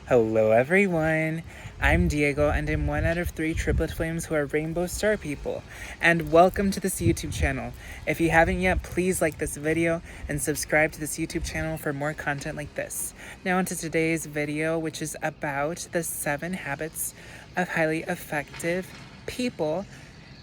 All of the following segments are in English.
Hello everyone, I'm Diego and I'm one out of 3 triplet flames who are rainbow star people, and welcome to this YouTube channel. If you haven't yet, please like this video and subscribe to this YouTube channel for more content like this. Now onto today's video, which is about the 7 habits of highly effective people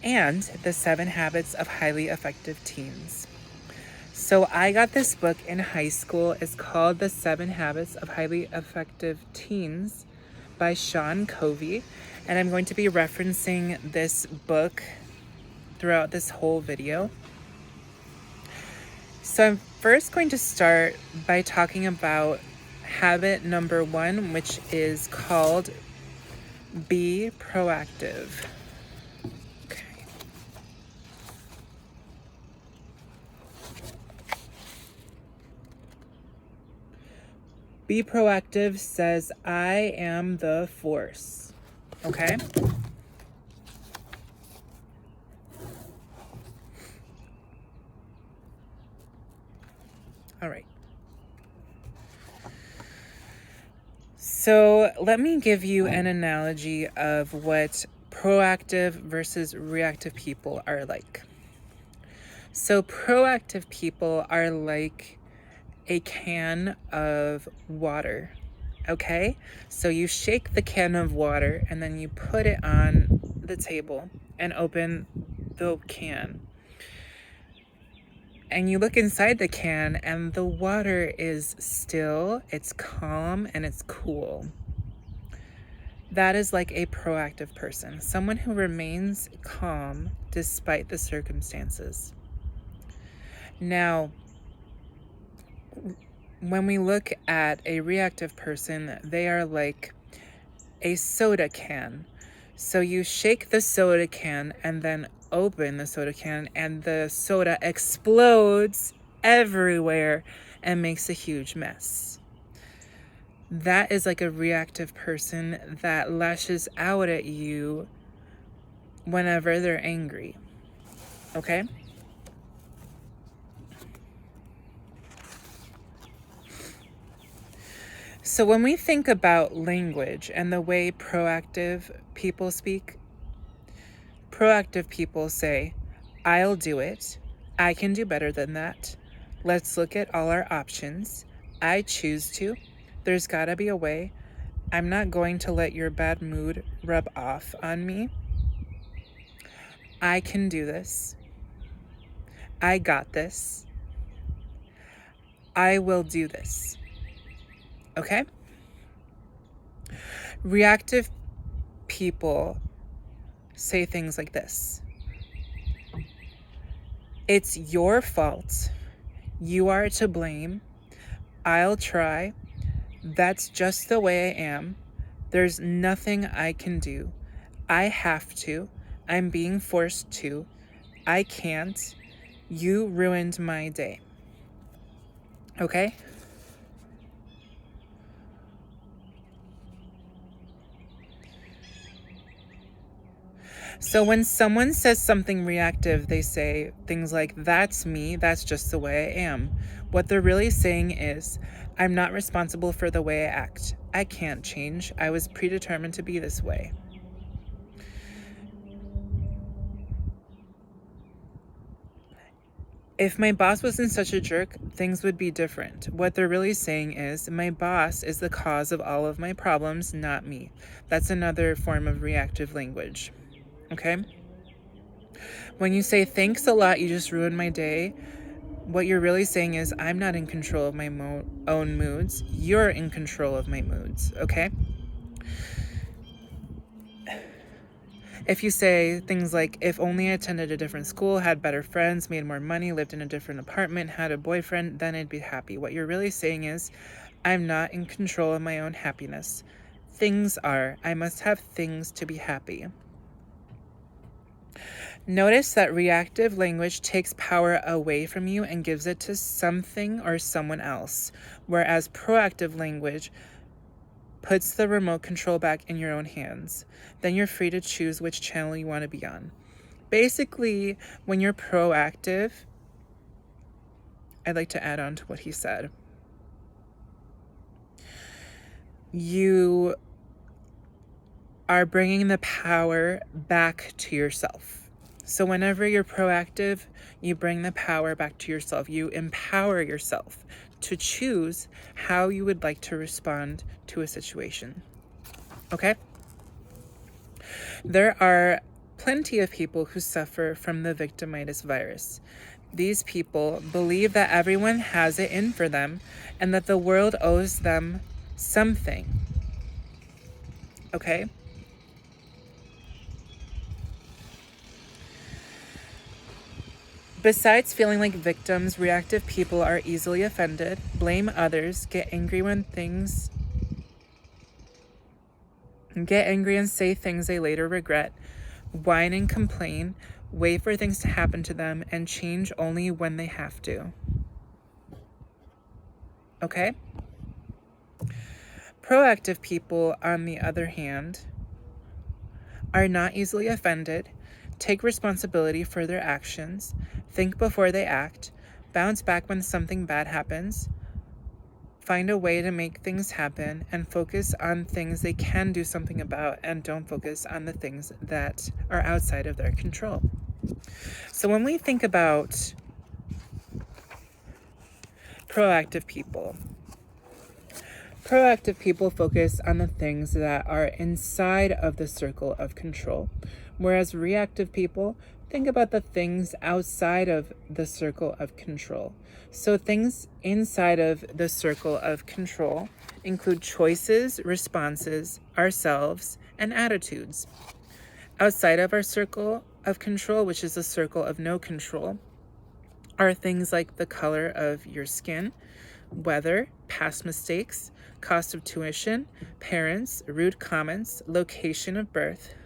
and the 7 habits of highly effective teens. So I got this book in high school. It's called The 7 Habits of Highly Effective Teens by Sean Covey. And I'm going to be referencing this book throughout this whole video. So I'm first going to start by talking about habit number 1, which is called Be Proactive. Be proactive says, I am the force. Okay? All right. So let me give you an analogy of what proactive versus reactive people are like. So proactive people are like a can of water, okay? So you shake the can of water and then you put it on the table and open the can. And you look inside the can and the water is still, it's calm, and it's cool. That is like a proactive person, someone who remains calm despite the circumstances. Now, when we look at a reactive person, they are like a soda can. So you shake the soda can and then open the soda can and the soda explodes everywhere and makes a huge mess. That is like a reactive person that lashes out at you whenever they're angry. Okay? So when we think about language and the way proactive people speak, proactive people say, I'll do it. I can do better than that. Let's look at all our options. I choose to. There's gotta be a way. I'm not going to let your bad mood rub off on me. I can do this. I got this. I will do this. Okay? Reactive people say things like this. It's your fault. You are to blame. I'll try. That's just the way I am. There's nothing I can do. I have to. I'm being forced to. I can't. You ruined my day. Okay? So when someone says something reactive, they say things like, that's me, that's just the way I am. What they're really saying is, I'm not responsible for the way I act. I can't change. I was predetermined to be this way. If my boss wasn't such a jerk, things would be different. What they're really saying is, my boss is the cause of all of my problems, not me. That's another form of reactive language. Okay? When you say, thanks a lot, you just ruined my day, what you're really saying is, I'm not in control of my own moods. You're in control of my moods, okay? If you say things like, if only I attended a different school, had better friends, made more money, lived in a different apartment, had a boyfriend, then I'd be happy. What you're really saying is, I'm not in control of my own happiness. Things are. I must have things to be happy. Notice that reactive language takes power away from you and gives it to something or someone else, whereas proactive language puts the remote control back in your own hands. Then you're free to choose which channel you want to be on. Basically, when you're proactive, I'd like to add on to what he said. you are bringing the power back to yourself. So whenever you're proactive, you bring the power back to yourself. You empower yourself to choose how you would like to respond to a situation. Okay? There are plenty of people who suffer from the victimitis virus. These people believe that everyone has it in for them and that the world owes them something. Okay? Besides feeling like victims, reactive people are easily offended, blame others, get angry and say things they later regret, whine and complain, wait for things to happen to them, and change only when they have to. Okay? Proactive people, on the other hand, are not easily offended, take responsibility for their actions, think before they act, bounce back when something bad happens, find a way to make things happen, and focus on things they can do something about and don't focus on the things that are outside of their control. So when we think about proactive people focus on the things that are inside of the circle of control, whereas reactive people think about the things outside of the circle of control. So things inside of the circle of control include choices, responses, ourselves, and attitudes. Outside of our circle of control, which is a circle of no control, are things like the color of your skin, weather, past mistakes, cost of tuition, parents, rude comments, location of birth,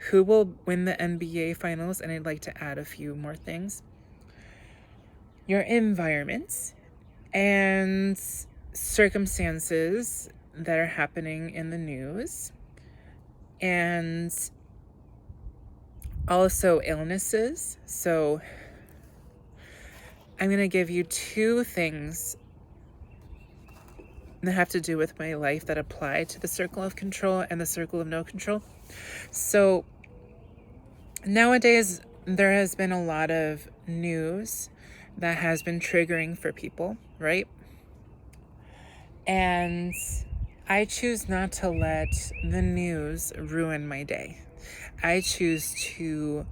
who will win the NBA finals, and I'd like to add a few more things, your environment, and circumstances that are happening in the news, and also illnesses. So I'm going to give you 2 things that have to do with my life that apply to the circle of control and the circle of no control. So nowadays, there has been a lot of news that has been triggering for people, right? And I choose not to let the news ruin my day. I choose to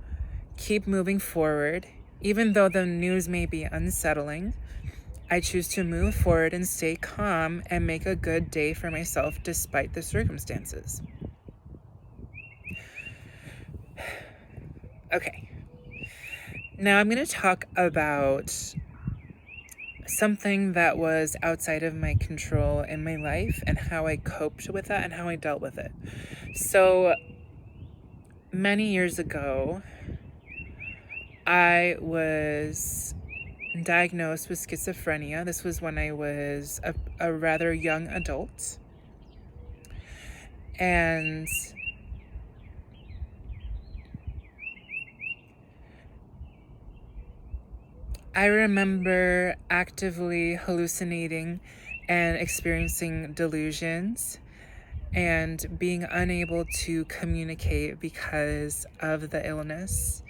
keep moving forward, even though the news may be unsettling. I choose to move forward and stay calm and make a good day for myself despite the circumstances. Okay. Now I'm going to talk about something that was outside of my control in my life and how I coped with that and how I dealt with it. So many years ago, I was diagnosed with schizophrenia. This was when I was a rather young adult. And I remember actively hallucinating and experiencing delusions and being unable to communicate because of the illness.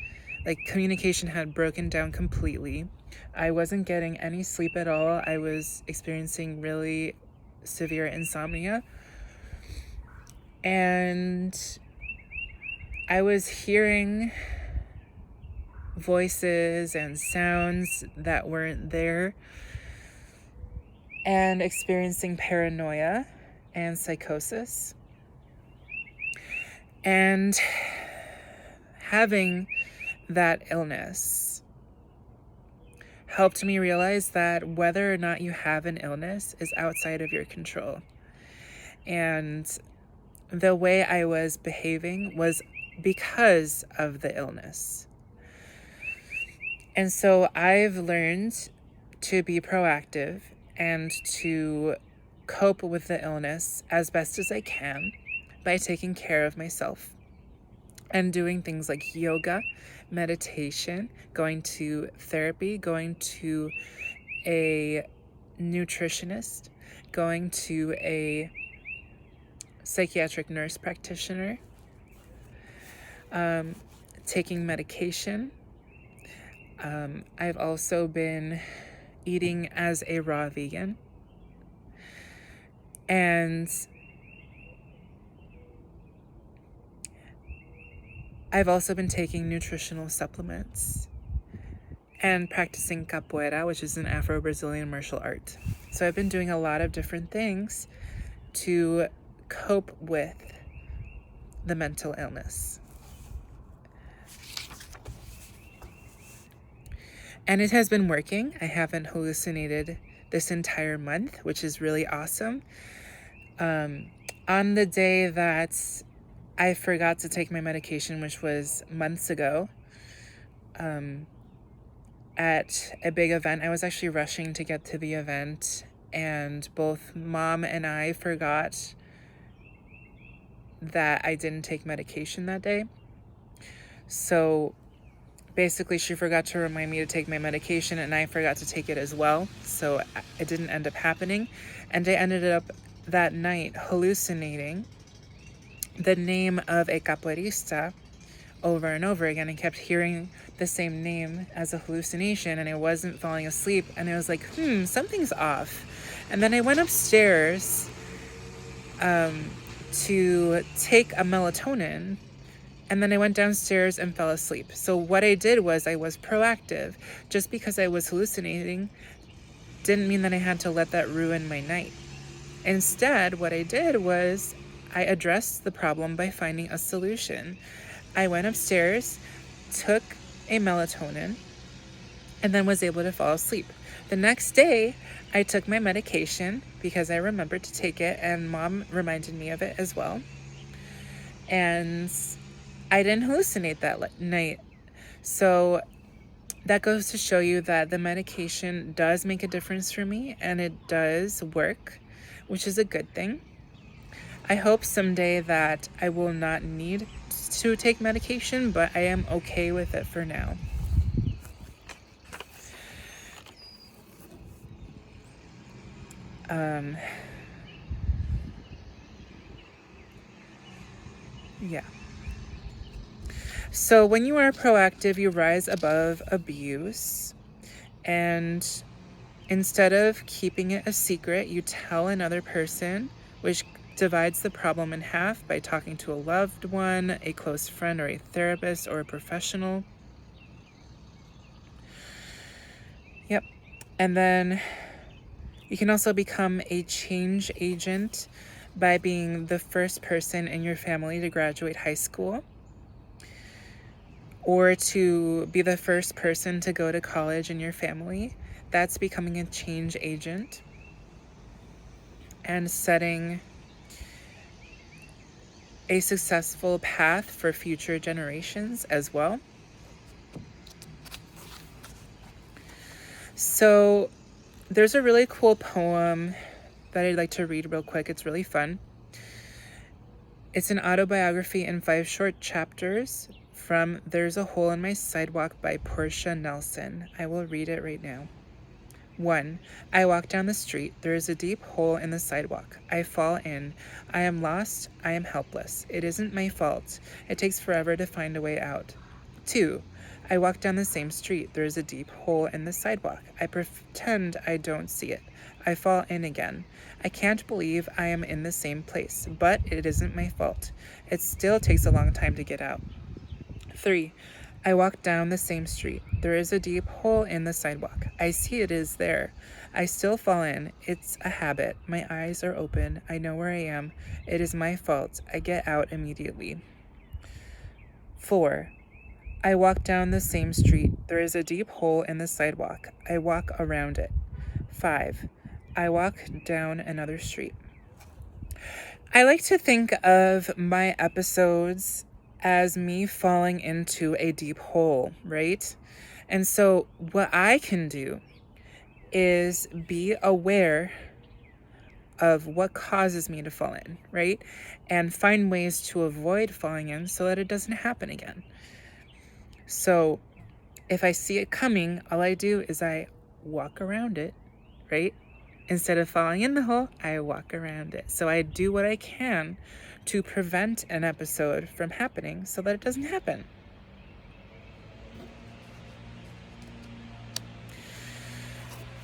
Like, communication had broken down completely. I wasn't getting any sleep at all. I was experiencing really severe insomnia. And I was hearing voices and sounds that weren't there, and experiencing paranoia and psychosis. And having that illness helped me realize that whether or not you have an illness is outside of your control. And the way I was behaving was because of the illness. And so I've learned to be proactive and to cope with the illness as best as I can by taking care of myself and doing things like yoga, meditation, going to therapy, going to a nutritionist, going to a psychiatric nurse practitioner, taking medication. I've also been eating as a raw vegan. And I've also been taking nutritional supplements and practicing capoeira, which is an Afro-Brazilian martial art. So I've been doing a lot of different things to cope with the mental illness. And it has been working. I haven't hallucinated this entire month, which is really awesome. On the day that I forgot to take my medication, which was months ago, at a big event, I was actually rushing to get to the event, and both Mom and I forgot that I didn't take medication that day. So basically, she forgot to remind me to take my medication, and I forgot to take it as well. So it didn't end up happening. And I ended up that night hallucinating the name of a capoeirista over and over again. I kept hearing the same name as a hallucination, and I wasn't falling asleep. And I was like, something's off. And then I went upstairs to take a melatonin, and then I went downstairs and fell asleep. So what I did was I was proactive. Just because I was hallucinating didn't mean that I had to let that ruin my night. Instead, what I did was I addressed the problem by finding a solution. I went upstairs, took a melatonin, and then was able to fall asleep. The next day, I took my medication because I remembered to take it, and Mom reminded me of it as well. And I didn't hallucinate that night. So that goes to show you that the medication does make a difference for me, and it does work, which is a good thing. I hope someday that I will not need to take medication, but I am okay with it for now. Yeah. So when you are proactive, you rise above abuse, and instead of keeping it a secret, you tell another person, which divides the problem in half by talking to a loved one, a close friend, or a therapist, or a professional. Yep. And then you can also become a change agent by being the first person in your family to graduate high school, or to be the first person to go to college in your family. That's becoming a change agent and setting a successful path for future generations as well. So there's a really cool poem that I'd like to read real quick. It's really fun. It's an autobiography in 5 short chapters from There's a Hole in My Sidewalk by Portia Nelson. I will read it right now. 1. I walk down the street. There is a deep hole in the sidewalk. I fall in. I am lost. I am helpless. It isn't my fault. It takes forever to find a way out. 2. I walk down the same street. There is a deep hole in the sidewalk. I pretend I don't see it. I fall in again. I can't believe I am in the same place, but it isn't my fault. It still takes a long time to get out. 3. I walk down the same street. There is a deep hole in the sidewalk. I see it is there. I still fall in. It's a habit. My eyes are open. I know where I am. It is my fault. I get out immediately. 4. I walk down the same street. There is a deep hole in the sidewalk. I walk around it. 5. I walk down another street. I like to think of my episodes as me falling into a deep hole, right? And so what I can do is be aware of what causes me to fall in, right? And find ways to avoid falling in so that it doesn't happen again. So if I see it coming, all I do is I walk around it, right? Instead of falling in the hole, I walk around it. So I do what I can to prevent an episode from happening so that it doesn't happen.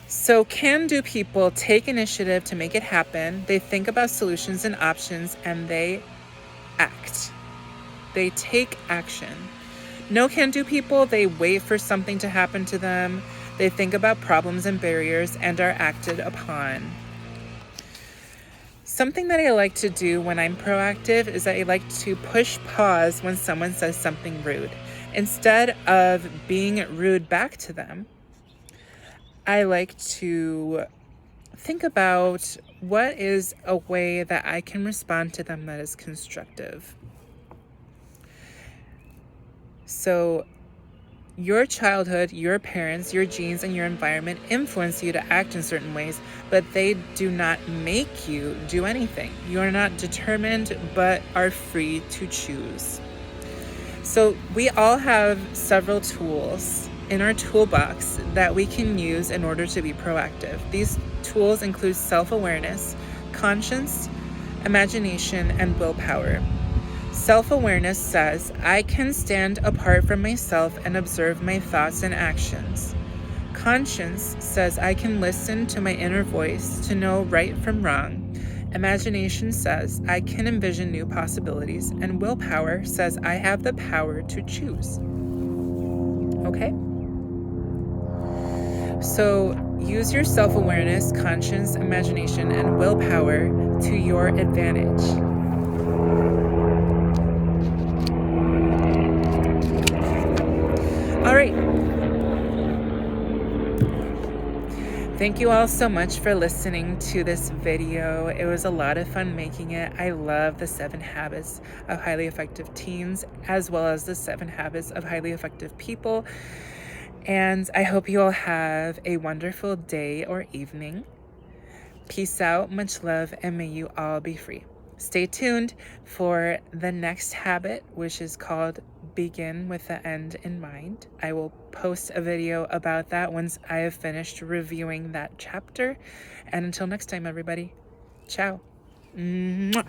So can-do people take initiative to make it happen? They think about solutions and options, and they act. They take action. No can-do people, they wait for something to happen to them. They think about problems and barriers and are acted upon. Something that I like to do when I'm proactive is I like to push pause when someone says something rude. Instead of being rude back to them, I like to think about what is a way that I can respond to them that is constructive. So your childhood, your parents, your genes, and your environment influence you to act in certain ways, but they do not make you do anything. You are not determined, but are free to choose. So we all have several tools in our toolbox that we can use in order to be proactive. These tools include self-awareness, conscience, imagination, and willpower. Self-awareness says, I can stand apart from myself and observe my thoughts and actions. Conscience says, I can listen to my inner voice to know right from wrong. Imagination says, I can envision new possibilities. And willpower says, I have the power to choose. Okay? So use your self-awareness, conscience, imagination, and willpower to your advantage. All right. Thank you all so much for listening to this video. It was a lot of fun making it. I love the 7 habits of highly effective teens, as well as the 7 habits of highly effective people. And I hope you all have a wonderful day or evening. Peace out, much love, and may you all be free. Stay tuned for the next habit, which is called Begin with the End in Mind. I will post a video about that once I have finished reviewing that chapter. And until next time, everybody, ciao. Mwah.